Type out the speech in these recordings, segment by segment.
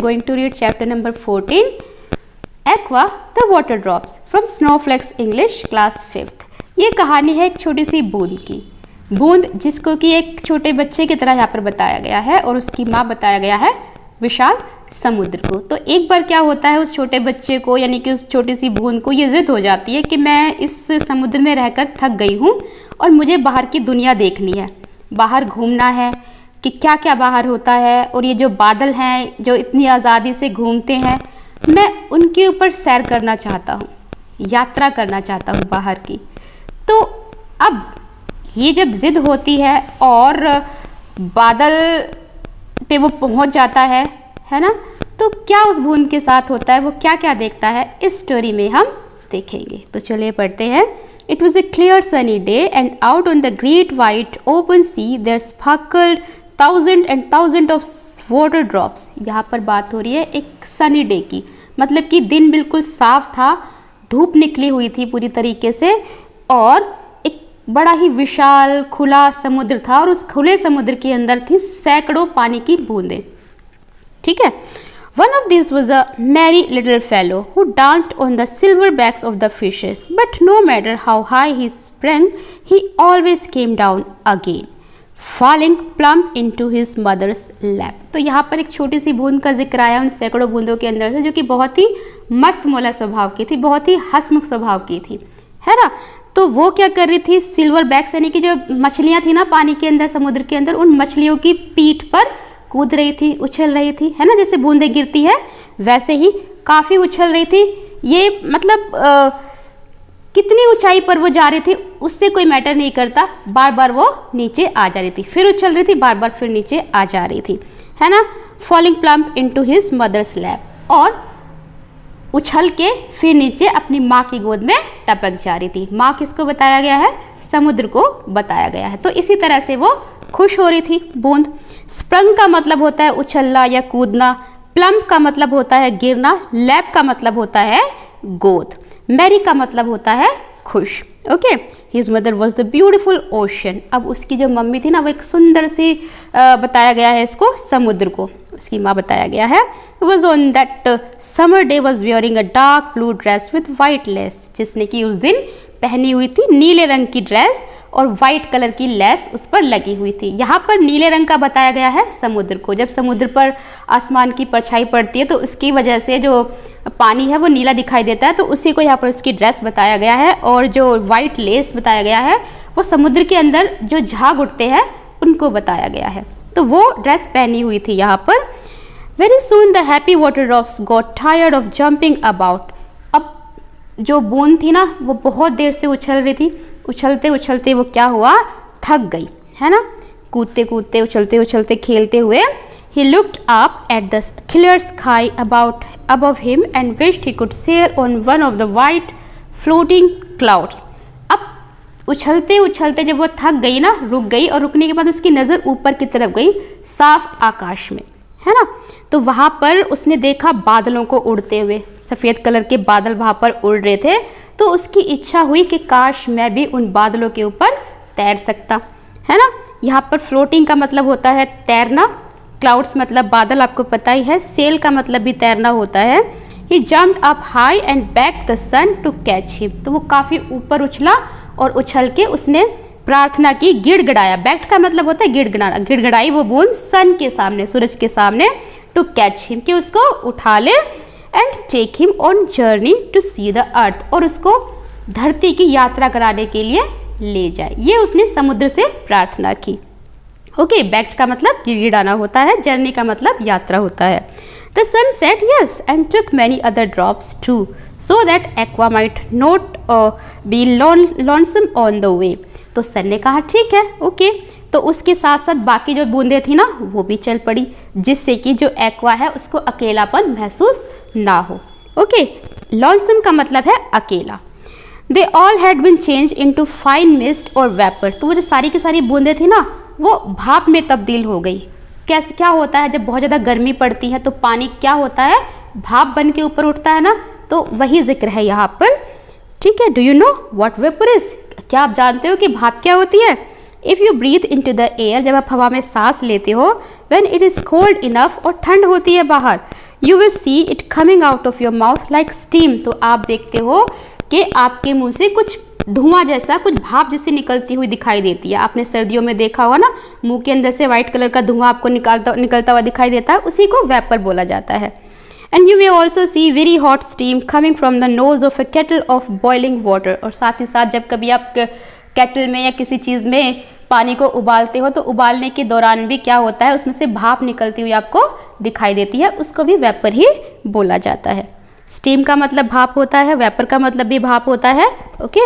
going to read chapter number 14, Aqua the Water Drops from Snowflakes English class 5th। ये कहानी है एक छोटी सी बूंद की, बूंद जिसको कि एक छोटे बच्चे की तरह यहाँ पर बताया गया है और उसकी माँ बताया गया है विशाल समुद्र को। तो एक बार क्या होता है, उस छोटे बच्चे को यानी कि उस छोटी सी बूंद को ये जिद हो जाती है कि मैं इस समुद्र में रहकर थक गई हूँ और मुझे बाहर की दुनिया देखनी है, बाहर घूमना है कि क्या क्या बाहर होता है, और ये जो बादल हैं जो इतनी आज़ादी से घूमते हैं, मैं उनके ऊपर सैर करना चाहता हूँ, यात्रा करना चाहता हूँ बाहर की। तो अब ये जब ज़िद होती है और बादल पे वो पहुँच जाता है ना, तो क्या उस बूंद के साथ होता है, वो क्या क्या देखता है, इस स्टोरी में हम देखेंगे। तो चलिए पढ़ते हैं। It was a clear sunny day and out on the great white open sea there sparkled thousands and thousands of water drops। यहाँ पर बात हो रही है एक सनी डे की, मतलब कि दिन बिल्कुल साफ था, धूप निकली हुई थी पूरी तरीके से और एक बड़ा ही विशाल खुला समुद्र था और उस खुले समुद्र के अंदर थी सैकड़ों पानी की बूंदें। ठीक है। One of these was a merry little fellow who danced on the silver backs of the fishes, but no matter how high he sprang, he always came down again, falling plump into his mother's lap। तो यहाँ पर एक छोटी सी बूंद का जिक्र आया उन सैकड़ों बूंदों के अंदर से, जो कि बहुत ही मस्त मौला स्वभाव की थी, बहुत ही हंसमुख स्वभाव की थी, है ना। तो वो क्या कर रही थी, सिल्वर बैक्स यानी कि जो मछलियाँ थी ना पानी के अंदर, समुद्र के अंदर, उन मछलियों की पीठ पर कूद रही थी, उछल रही थी, है ना। जैसे बूंदें गिरती है वैसे ही काफ़ी उछल रही थी। ये मतलब कितनी ऊंचाई पर वो जा रही थी उससे कोई मैटर नहीं करता, बार बार वो नीचे आ जा रही थी, फिर उछल रही थी, बार बार फिर नीचे आ जा रही थी, है ना। Falling plump into his mother's lap, और उछल के फिर नीचे अपनी माँ की गोद में टपक जा रही थी। माँ किसको बताया गया है, समुद्र को बताया गया है। तो इसी तरह से वो खुश हो रही थी बूंद। स्प्रंग का मतलब होता है उछलना या कूदना, प्लम्प का मतलब होता है गिरना, लैप का मतलब होता है गोद, मैरी का मतलब होता है खुश। Okay. His mother was the beautiful ocean. अब उसकी जो मम्मी थी ना, वो एक सुंदर सी बताया गया है इसको, समुद्र को उसकी माँ बताया गया है। Was on that summer day was wearing a dark blue dress with white less, जिसने कि उस दिन पहनी हुई थी नीले रंग की ड्रेस और वाइट कलर की लेस उस पर लगी हुई थी। यहाँ पर नीले रंग का बताया गया है समुद्र को। जब समुद्र पर आसमान की परछाई पड़ती है तो उसकी वजह से जो पानी है वो नीला दिखाई देता है, तो उसी को यहाँ पर उसकी ड्रेस बताया गया है। और जो वाइट लेस बताया गया है वो समुद्र के अंदर जो झाग उठते हैं उनको बताया गया है, तो वो ड्रेस पहनी हुई थी यहाँ पर। Very soon the happy water drops got tired of jumping about. अब जो बूंद थी ना वो बहुत देर से उछल रही थी, उछलते उछलते वो क्या हुआ, थक गई, है ना। कूदते कूदते उछलते उछलते खेलते हुए he looked up at the clear sky above him and wished he could sail on one of the white floating clouds। अब उछलते उछलते जब वो थक गई ना, रुक गई, और रुकने के बाद उसकी नज़र ऊपर की तरफ गई साफ आकाश में, है ना। तो वहाँ पर उसने देखा बादलों को उड़ते हुए, सफ़ेद कलर के बादल वहाँ पर उड़ रहे थे। तो उसकी इच्छा हुई कि काश मैं भी उन बादलों के ऊपर तैर सकता, है ना। यहाँ पर फ्लोटिंग का मतलब होता है तैरना, क्लाउड्स मतलब बादल, आपको पता ही है। सेल का मतलब भी तैरना होता है। He jumped up high and back the sun to catch him. तो वो काफ़ी ऊपर उछला और उछल के उसने प्रार्थना की, गिड़गिड़ाया। बैक्ट का मतलब होता है गिड़गिड़ाना, गिड़गिड़ाई वो बूंद सन के सामने, सूरज के सामने, टू कैच हिम, कि उसको उठा ले, and take him on journey to see the earth, और उसको धरती की यात्रा कराने के लिए ले जाए। ये उसने समुद्र से प्रार्थना की। ओके। बैक्ट का मतलब गिड़गिड़ाना होता है, जर्नी का मतलब यात्रा होता है। The sun said yes and took many other drops too so that Aqua might not be lonesome on the way. तो सन ने कहा ठीक है, ओके। तो उसके साथ साथ बाकी जो बूंदें थी ना वो भी चल पड़ी, जिससे कि जो एक्वा है उसको अकेलापन महसूस ना हो। ओके। लॉन्सम का मतलब है अकेला। They all had been change into fine mist और वेपर। तो वो जो सारी की सारी बूंदें थी ना वो भाप में तब्दील हो गई। कैसे, क्या होता है जब बहुत ज़्यादा गर्मी पड़ती है तो पानी क्या होता है, भाप बन के ऊपर उठता है ना, तो वही जिक्र है यहाँ पर। ठीक है। Do you know what vapour is? क्या आप जानते हो कि भाप क्या होती है? If you breathe into the air, जब आप हवा में सांस लेते हो, when it is cold enough, और ठंड होती है बाहर, you will see it coming out of your mouth like steam, तो आप देखते हो कि आपके मुंह से कुछ धुआं जैसा, कुछ भाप जैसी निकलती हुई दिखाई देती है। आपने सर्दियों में देखा होगा ना, मुंह के अंदर से व्हाइट कलर का धुआं आपको निकलता हुआ दिखाई देता है, उसी को वेपर बोला जाता है। And you may also see very hot steam coming from the nose of a kettle of boiling water, और साथ ही साथ जब कभी आप केटल में या किसी चीज़ में पानी को उबालते हो तो उबालने के दौरान भी क्या होता है, उसमें से भाप निकलती हुई आपको दिखाई देती है, उसको भी वेपर ही बोला जाता है। स्टीम का मतलब भाप होता है, वेपर का मतलब भी भाप होता है। Okay,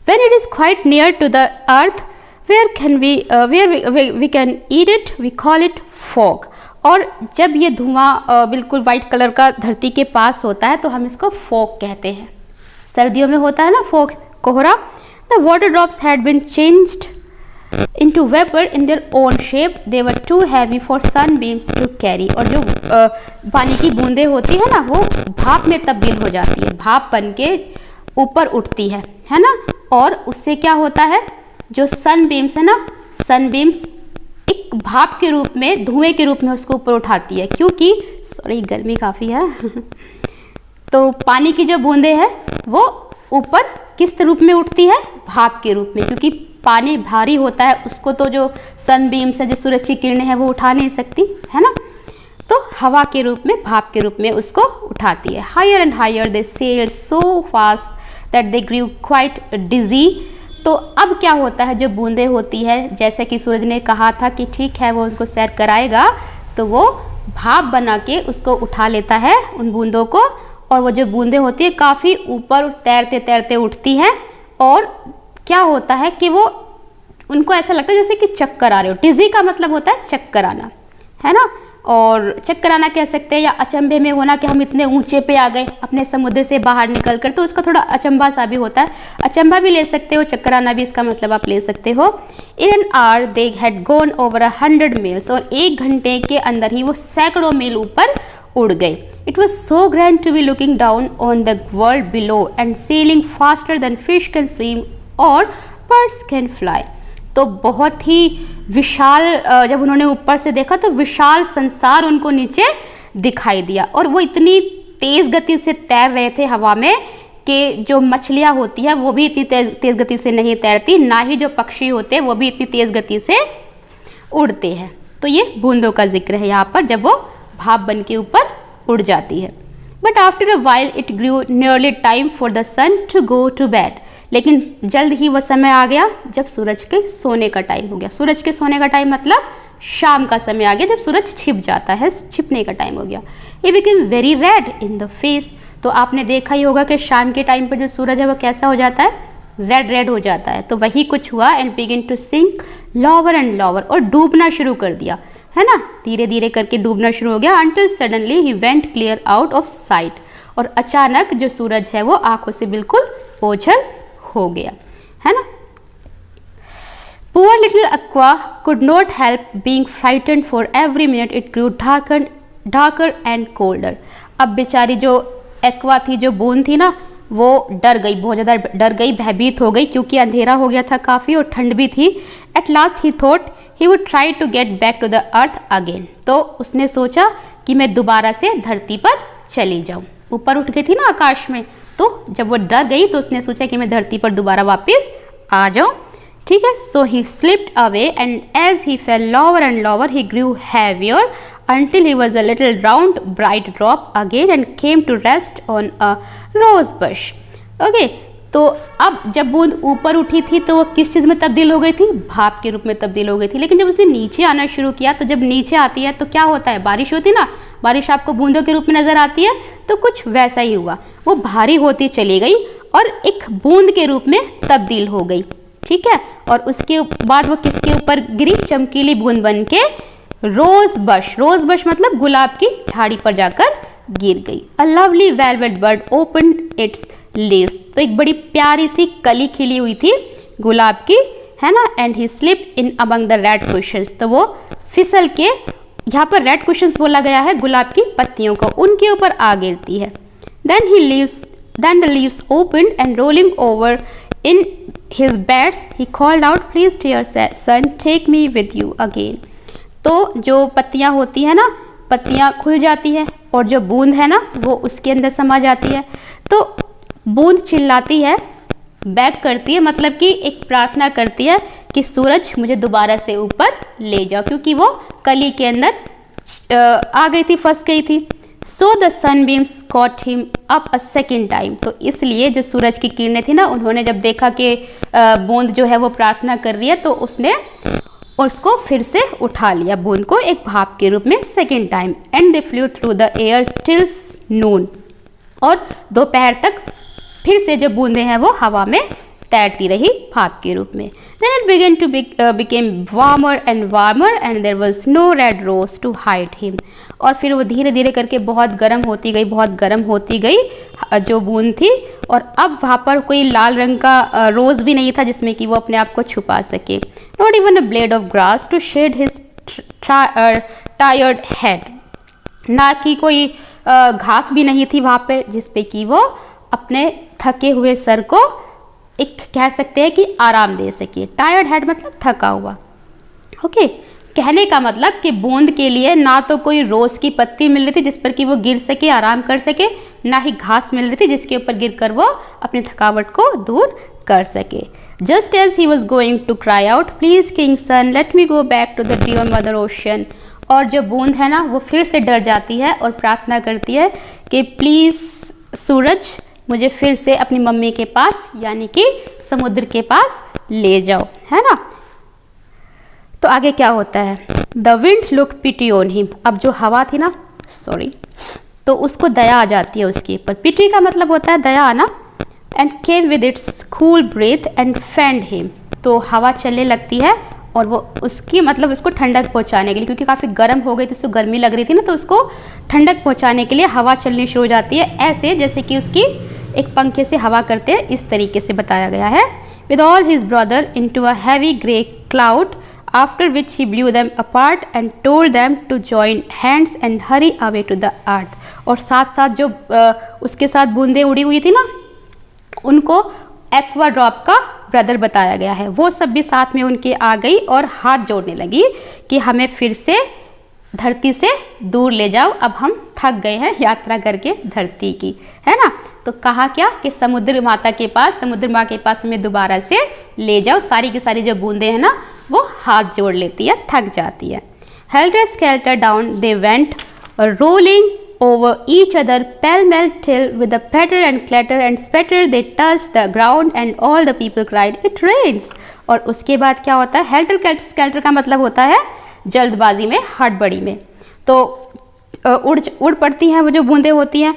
when it is quite near to the earth, where we can eat it, we call it fog, और जब ये धुआं बिल्कुल वाइट कलर का धरती के पास होता है तो हम इसको फॉग कहते हैं। सर्दियों में होता है ना फॉग, कोहरा। The water drops had been changed into vapor in their own shape. They were too heavy for sunbeams to carry. और जो पानी की बूंदें होती है ना, वो भाप में तब्दील हो जाती है, भाप बन के ऊपर उठती है ना, और उससे क्या होता है, जो सनबीम्स है ना, सनबीम्स एक भाप के रूप में, धुएं के रूप में उसको ऊपर उठाती है, क्योंकि सॉरी गर्मी काफ़ी है तो पानी की जो बूंदें हैं वो ऊपर किस रूप में उठती है, भाप के रूप में, क्योंकि पानी भारी होता है, उसको तो जो सनबीम्स है, जो सूरज की किरणें हैं, वो उठा नहीं सकती है ना, तो हवा के रूप में, भाप के रूप में उसको उठाती है। Higher and higher they sailed so fast that they grew quite dizzy. तो अब क्या होता है, जो बूंदें होती है, जैसे कि सूरज ने कहा था कि ठीक है वो उनको सैर कराएगा, तो वो भाप बना के उसको उठा लेता है, उन बूंदों को, और वो जो बूंदें होती है काफ़ी ऊपर तैरते तैरते उठती हैं, और क्या होता है कि वो, उनको ऐसा लगता है जैसे कि चक्कर आ रहे हो। डिजी का मतलब होता है चक्कर आना, है ना, और चक्कर आना कह सकते हैं, या अचंभे में होना कि हम इतने ऊंचे पे आ गए अपने समुद्र से बाहर निकल कर, तो उसका थोड़ा अचंभा सा भी होता है, अचंभा भी ले सकते हो, चक्कर आना भी इसका मतलब आप ले सकते हो। In an hour they had gone over 100 meals, और 1 घंटे के अंदर ही वो सैकड़ों मील ऊपर उड़ गए। It was so grand to be looking down on the world below and sailing faster than fish can swim और बर्ड्स कैन फ्लाई। तो बहुत ही विशाल, जब उन्होंने ऊपर से देखा तो विशाल संसार उनको नीचे दिखाई दिया, और वो इतनी तेज़ गति से तैर रहे थे हवा में कि जो मछलियाँ होती हैं वो भी इतनी तेज़ गति से नहीं तैरती, ना ही जो पक्षी होते हैं वो भी इतनी तेज़ गति से उड़ते हैं। तो ये बूंदों का जिक्र है यहाँ पर, जब वो भाप बन के ऊपर उड़ जाती है। But after a while it grew nearly time for the sun to go to bed, लेकिन जल्द ही वो समय आ गया जब सूरज के सोने का टाइम हो गया। सूरज के सोने का टाइम मतलब शाम का समय आ गया, जब सूरज छिप जाता है, छिपने का टाइम हो गया। ये became very red in the face, तो आपने देखा ही होगा कि शाम के टाइम पर जो सूरज है वो कैसा हो जाता है, रेड रेड हो जाता है। तो वही कुछ हुआ, and begin to sink lower and lower, और डूबना शुरू कर दिया, है ना, धीरे धीरे करके डूबना शुरू हो गया। until suddenly he went clear out of sight, और अचानक जो सूरज है वो आंखों से बिल्कुल ओझल हो गया, है ना। Poor little Aqua could not help being frightened, for every minute it grew darker and colder. अब बेचारी जो एक्वा थी, जो बूंद थी ना, वो डर गई, बहुत ज़्यादा डर गई, भयभीत हो गई, क्योंकि अंधेरा हो गया था काफ़ी और ठंड भी थी। At last he thought he would try to get back to the earth again. तो उसने सोचा कि मैं दोबारा से धरती पर चली जाऊँ। ऊपर उठ गई थी ना आकाश में, तो जब वो डर गई तो उसने सोचा कि मैं धरती पर दोबारा वापस आ जाऊँ, ठीक है। So he slipped away, and as he fell lower and lower he grew heavier until he was a little round bright drop again and came to rest on a rose bush. Okay, तो अब जब बूंद ऊपर उठी थी तो वो किस चीज़ में तब्दील हो गई थी, भाप के रूप में तब्दील हो गई थी। लेकिन जब उसने नीचे आना शुरू किया, तो जब नीचे आती है तो क्या होता है, बारिश होती ना, बारिश आपको बूंदों के रूप में नज़र आती है, तो कुछ वैसा ही हुआ, वो भारी होती चली गई और एक बूंद के रूप में तब्दील हो गई, ठीक है। और उसके बाद वो किसके ऊपर गिरी, चमकीली बूंद बन के रोज बश मतलब गुलाब की झाड़ी पर जाकर गिर गई। A lovely velvet bird opened it's leaves, तो एक बड़ी प्यारी सी कली खिली हुई थी गुलाब की, है ना। And he slipped in among the red cushions, तो वो फिसल के, यहाँ पर रेड कुशन्स बोला गया है गुलाब की पत्तियों को, उनके ऊपर आ गिरती है। Then the leaves opened and rolling over In his beds he called out, please dear son, take me with you again. तो जो पत्तियाँ होती है ना, पत्तियाँ खुल जाती है और जो बूंद है ना वो उसके अंदर समा जाती है। तो बूंद चिल्लाती है, बैक करती है, मतलब कि एक प्रार्थना करती है कि सूरज मुझे दोबारा से ऊपर ले जाओ, क्योंकि वो कली के अंदर आ गई थी, फंस गई थी। So the sunbeams caught him up a second time. तो इसलिए जो सूरज की किरणें थी ना, उन्होंने जब देखा कि बूंद जो है वो प्रार्थना कर रही है, तो उसने उसको फिर से उठा लिया, बूंद को एक भाप के रूप में second time. And they flu through the air till नून, और दोपहर तक फिर से जो बूंदें हैं वो हवा में तैरती रही भाप के रूप में। Then it began to became warmer and warmer and there was no red rose to hide him. और फिर वो धीरे धीरे करके बहुत गर्म होती गई, बहुत गर्म होती गई जो बूंद थी, और अब वहाँ पर कोई लाल रंग का रोज़ भी नहीं था जिसमें कि वो अपने आप को छुपा सके। Not even a blade of grass to shade his tired head. ना कि कोई घास भी नहीं थी वहाँ पर जिसपे कि वो अपने थके हुए सर को एक कह सकते हैं कि आराम दे सके। टायर्ड हेड मतलब थका हुआ। ओके, कहने का मतलब कि बूंद के लिए ना तो कोई रोज़ की पत्ती मिल रही थी जिस पर कि वो गिर सके, आराम कर सके, ना ही घास मिल रही थी जिसके ऊपर गिरकर वो अपनी थकावट को दूर कर सके। Just as he was going to cry out, please king sun let me go back to the dear mother ocean. और जो बूंद है ना वो फिर से डर जाती है और प्रार्थना करती है कि प्लीज़ सूरज मुझे फिर से अपनी मम्मी के पास यानी कि समुद्र के पास ले जाओ, है ना। तो आगे क्या होता है, the wind look pity on him. अब जो हवा थी ना, तो उसको दया आ जाती है उसके ऊपर। पिटी का मतलब होता है दया आना। And came with its cool breath and fanned him. तो हवा चलने लगती है और वो उसकी मतलब उसको ठंडक पहुंचाने के लिए, क्योंकि काफ़ी गर्म हो गई तो उसको गर्मी लग रही थी ना, तो उसको ठंडक पहुंचाने के लिए हवा चलनी शुरू हो जाती है, ऐसे जैसे कि उसकी एक पंखे से हवा करते हैं, इस तरीके से बताया गया है। With all his brother into a heavy grey cloud after which he blew them apart and told them to join hands and hurry away to the earth. और साथ साथ जो उसके साथ बूंदें उड़ी हुई थी ना, उनको एक्वा ड्रॉप का ब्रदर बताया गया है। वो सब भी साथ में उनके आ गई और हाथ जोड़ने लगी कि हमें फिर से धरती से दूर ले जाओ, अब हम थक गए हैं यात्रा करके धरती की, है ना। तो कहा क्या कि समुद्र माता के पास, समुद्र माँ के पास हमें दोबारा से ले जाओ। सारी की सारी जो बूंदें हैं ना वो हाथ जोड़ लेती है, थक जाती है। Helter skeletal down they went rolling over each other pell-mell till with a patter and clatter and spatter they touched the ground and all the people cried it rains। और उसके बाद क्या होता है, हेल्टर स्केल्टर का मतलब होता है जल्दबाजी में, हड़बड़ी में। तो उड़ पड़ती हैं वो जो बूंदें होती हैं,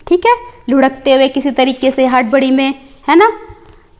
ठीक है, लुढ़कते हुए किसी तरीके से हड़बड़ी में, है ना।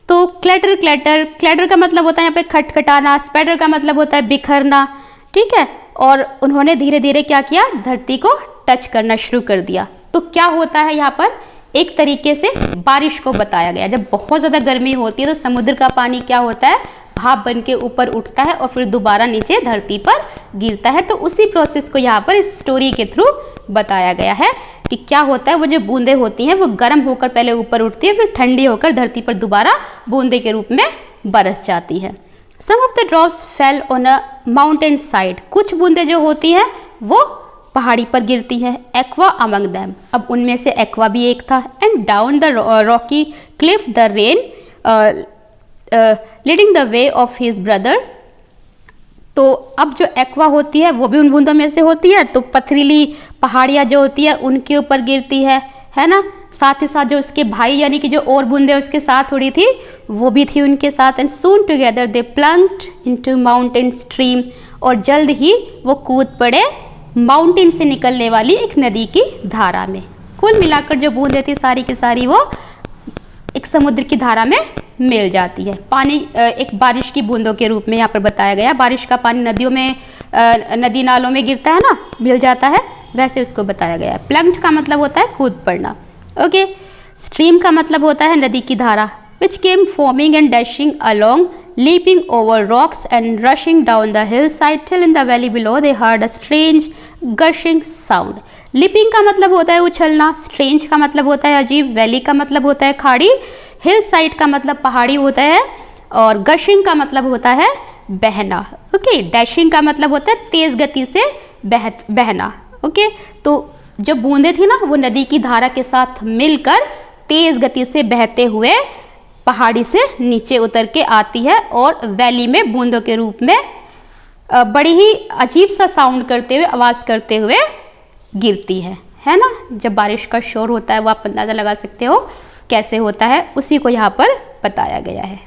तो क्लैटर क्लैटर का मतलब होता है यहाँ पे खटखटाना, स्पैटर का मतलब होता है बिखरना, ठीक है। और उन्होंने धीरे धीरे क्या किया, धरती को टच करना शुरू कर दिया। तो क्या होता है यहाँ पर, एक तरीके से बारिश को बताया गया। जब बहुत ज़्यादा गर्मी होती है तो समुद्र का पानी क्या होता है, भाप बन के ऊपर उठता है और फिर दोबारा नीचे धरती पर गिरता है। तो उसी प्रोसेस को यहाँ पर इस स्टोरी के थ्रू बताया गया है कि क्या होता है, वो जो बूंदें होती हैं वो गर्म होकर पहले ऊपर उठती है, फिर ठंडी होकर धरती पर दोबारा बूंदे के रूप में बरस जाती है। Some of the drops fell on a mountain side. कुछ बूंदें जो होती हैं वो पहाड़ी पर गिरती है। एक्वा अमंग दैम, अब उनमें से एक्वा भी एक था। And down the Rocky Cliff the rain leading the way of his brother. तो अब जो एक्वा होती है वो भी उन बूंदों में से होती है। तो पथरीली पहाड़ियाँ जो होती है उनके ऊपर गिरती है ना। साथ ही साथ जो उसके भाई यानी कि जो और बूंदें उसके साथ उड़ी थी वो भी थी उनके साथ। And soon together they plunged into mountain stream, और जल्द ही वो कूद पड़े माउंटेन से निकलने वाली एक नदी की धारा में। कुल मिलाकर जो बूंदें थी सारी की सारी वो एक समुद्र की धारा में मिल जाती है। पानी एक बारिश की बूंदों के रूप में यहाँ पर बताया गया। बारिश का पानी नदियों में, नदी नालों में गिरता है ना, मिल जाता है, वैसे उसको बताया गया है। प्लंक्ड का मतलब होता है कूद पड़ना, ओके। स्ट्रीम का मतलब होता है नदी की धारा। Which came foaming and dashing along leaping over rocks and rushing down the hillside till in the valley below they heard a strange gushing sound। leaping का मतलब होता है उछलना, strange का मतलब होता है अजीब, valley का मतलब होता है खाड़ी, हिल साइड का मतलब पहाड़ी होता है और गशिंग का मतलब होता है बहना। ओके, डैशिंग का मतलब होता है तेज गति से बहना। ओके, तो जो बूंदें थी ना वो नदी की धारा के साथ मिलकर तेज गति से बहते हुए पहाड़ी से नीचे उतर के आती है और वैली में बूंदों के रूप में बड़ी ही अजीब सा साउंड करते हुए, आवाज करते हुए गिरती है ना। जब बारिश का शोर होता है वो आप अंदाजा लगा सकते हो कैसे होता है, उसी को यहाँ पर बताया गया है।